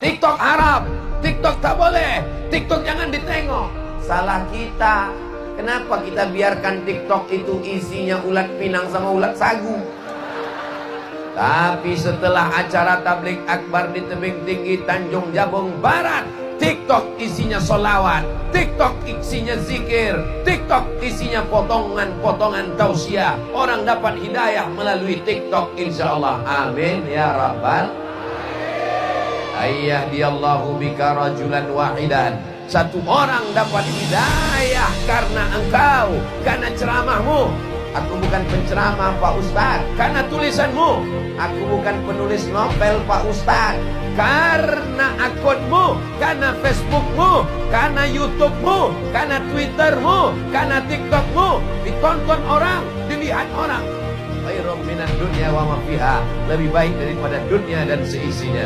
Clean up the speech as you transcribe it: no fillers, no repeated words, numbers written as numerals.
TikTok haram, TikTok tak boleh, TikTok jangan ditengok. Salah kita. Kenapa kita biarkan TikTok itu isinya ulat pinang sama ulat sagu? Tapi setelah acara tabligh akbar di tebing tinggi Tanjung Jabung Barat, TikTok isinya solawat, TikTok isinya zikir, TikTok isinya potongan-potongan tausiah. Orang dapat hidayah melalui TikTok, insyaallah. Amin ya rabbal. Ayyahdiyallahu bika rajulan wahidan. Satu orang dapat hidayah karena engkau, karena ceramahmu. Aku bukan penceramah Pak Ustaz, karena tulisanmu. Aku bukan penulis novel Pak Ustaz, karena akunmu, karena Facebookmu, karena YouTubemu, karena Twittermu, karena TikTokmu. Ditonton orang, dilihat orang. Khairum minad dunya wa ma fiha. Lebih baik daripada dunia dan seisinya.